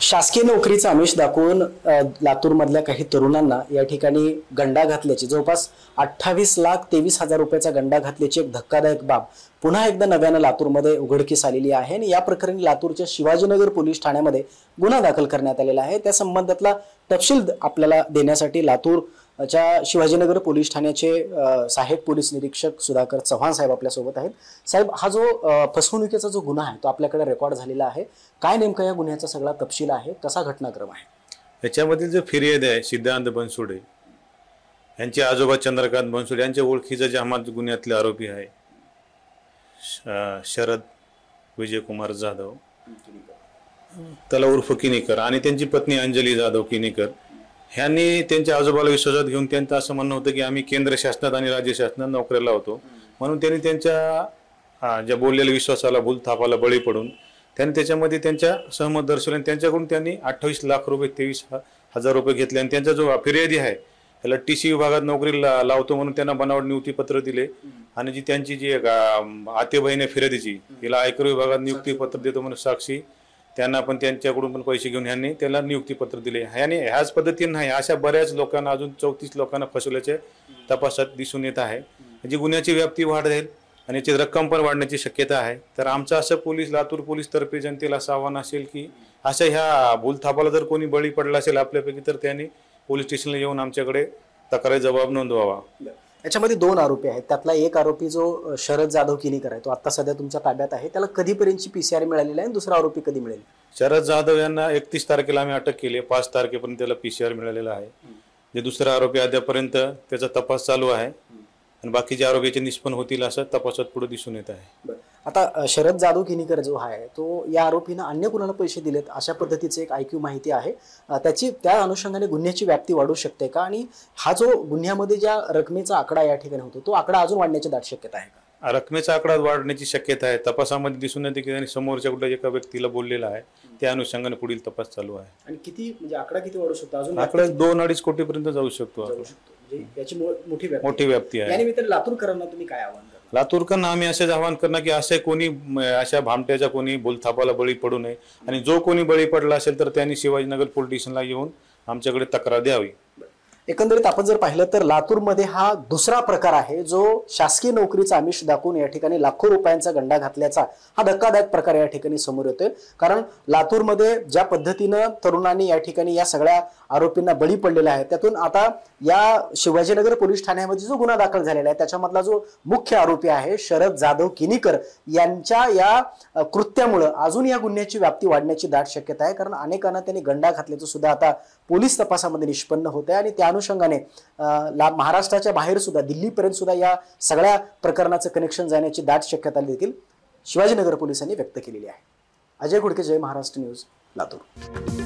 शासकीय नोकरीचा आमिष दाखवून लातूरमधल्या काही तरुणांना या ठिकाणी गंडा घातल्याची जवळपास 28,23,000 रुपयाचा गंडा घातल्याची एक धक्कादायक बाब पुन्हा एकदा नव्यानं लातूरमध्ये उघडकीस आलेली आहे आणि या प्रकरणी लातूरच्या शिवाजीनगर पोलीस ठाण्यामध्ये गुन्हा दाखल करण्यात आलेला आहे। त्या संबंधातला तपशील आपल्याला देण्यासाठी लातूरच्या शिवाजीनगर पोलीस ठाण्याचे सहाय्यक पोलीस निरीक्षक सुधाकर चव्हाण साहेब आपल्या सोबत आहेत। साहेब, हा जो फसवणुकीचा जो गुन्हा आहे तो आपल्याकडे रेकॉर्ड झालेला आहे। काय नेमका या गुन्ह्याचा सगळा तपशील आहे, कसा घटनाक्रम आहे? याच्यामधील जो फिर्यादी आहे सिद्धांत बनसोडे यांचे आजोबा चंद्रकांत बनसोडे यांच्या ओळखीचा जहामात गुन्ह्यातले आरोपी आहे शरद विजयकुमार जाधव त्याला उर्फ किनीकर आणि त्यांची पत्नी अंजली जाधव किनीकर ह्यांनी त्यांच्या आजोबाला विश्वासात घेऊन त्यांचं असं म्हणणं होतं की आम्ही केंद्र शासनात आणि राज्य शासनात नोकरीला होतो, म्हणून त्यांनी त्यांच्या ज्या बोललेल्या विश्वासाला भूलथापाला बळी पडून त्यांनी त्याच्यामध्ये त्यांच्या सहमत दर्शवले आणि त्यांच्याकडून त्यांनी 28 लाख रुपये 23,000 रुपये घेतले आणि त्यांचा जो फिर्यादी आहे त्याला TC विभागात नोकरीला लावतो म्हणून त्यांना बनावट नियुक्तीपत्र दिले आणि जी त्यांची जी आते बहीण आहे फिर्यादीची तिला आयकर विभागात नियुक्तीपत्र देतो म्हणून साक्षी त्यांना पण त्यांच्याकडून पण पैसे घेऊन यांनी त्याला नियुक्तीपत्र दिले आणि ह्याच पद्धतीने नाही अशा बऱ्याच लोकांना अजून 34 लोकांना फसवल्याचे तपासात दिसून येत आहे। जी गुन्ह्याची व्याप्ती वाढेल आणि याची रक्कम पण वाढण्याची शक्यता आहे। तर आमचं असं लातूर पोलीस तर्फे जनतेला असं आव्हान असेल की अशा ह्या भूलथापाला जर कोणी बळी पडला असेल आपल्यापैकी तर त्यांनी पोलीस स्टेशनला येऊन आमच्याकडे तक्रारी जबाब नोंदवावा। याच्यामध्ये 2 आरोपी आहेत, त्यातला एक आरोपी जो शरद जाधव किनीकर आहे तो आता सध्या तुमच्या ताब्यात आहे, त्याला कधीपर्यंतची PCR मिळालेली आहे आणि दुसरा आरोपी कधी मिळेल? शरद जाधव यांना 31 तारखेला आम्ही अटक केली, 5 तारखेपर्यंत त्याला PCR मिळालेला आहे। जे दुसरा आरोपी अद्यापर्यंत त्याचा तपास चालू आहे आणि बाकीचे आरोपीचे निष्पन्न होतील असं तपासात पुढे दिसून येत आहे। आता शरद जाधव किनीकर जो आहे तो या आरोपीनं अन्य कुणाला पैसे दिलेत अशा पद्धतीचे एक IQ माहिती आहे, त्या अनुषंगाने गुन्ह्याची व्याप्ती वाढू शकते का? आणि हा जो गुन्ह्यामध्ये ज्या रकमेचा आकडा या ठिकाणी होतो तो आकडा अजून वाढण्याची दाट शक्यता आहे का? रकमेचा आकडा वाढण्याची शक्यता आहे। तपासामध्ये दिसून येते की त्यांनी समोरच्या कुठल्या एका व्यक्तीला बोललेला आहे, त्या अनुषंगाने पुढील तपास चालू आहे। आणि किती म्हणजे आकडा किती वाढू शकतो? अजून आकडा 2-2.5 कोटीपर्यंत जाऊ शकतो। याची मोठी व्याप्ती आहे। यानिमित्त लातूरकरांना तुम्ही काय आवाहन करता? लातूरकरांना आम्ही असेच आवाहन करणार की असे कोणी अशा भामट्याच्या कोणी भूलथापाला बळी पडू नये आणि जो कोणी बळी पडला असेल तर त्यांनी शिवाजीनगर पोलीस स्टेशनला येऊन आमच्याकडे तक्रार द्यावी। एकंदरीत आपण जर पाहिलं तर लातूरमध्ये हा दुसरा प्रकार आहे जो शासकीय नोकरीचा आमिष दाखवून या ठिकाणी लाखो रुपयांचा गंडा घातल्याचा हा धक्कादायक प्रकार या ठिकाणी समोर येतोय। कारण लातूरमध्ये ज्या पद्धतीनं तरुणांनी या ठिकाणी या सगळ्या आरोपींना बळी पडलेला आहे त्यातून आता या शिवाजीनगर पोलीस ठाण्यामध्ये जो गुन्हा दाखल झालेला आहे त्याच्यामधला जो मुख्य आरोपी आहे शरद जाधव किनीकर यांच्या या कृत्यामुळे अजून या गुन्ह्याची व्याप्ती वाढण्याची दाट शक्यता आहे। कारण अनेकांना त्यांनी गंडा घातल्याचं सुद्धा आता पोलीस तपासामध्ये निष्पन्न होत आहे आणि त्या अनुषंगाने महाराष्ट्राच्या बाहेर सुद्धा दिल्लीपर्यंत सुद्धा या सगळ्या प्रकरणाचं कनेक्शन जाण्याची दाट शक्यता देखील शिवाजीनगर पोलिसांनी व्यक्त केलेली आहे। अजय घोडके, जय महाराष्ट्र न्यूज, लातूर।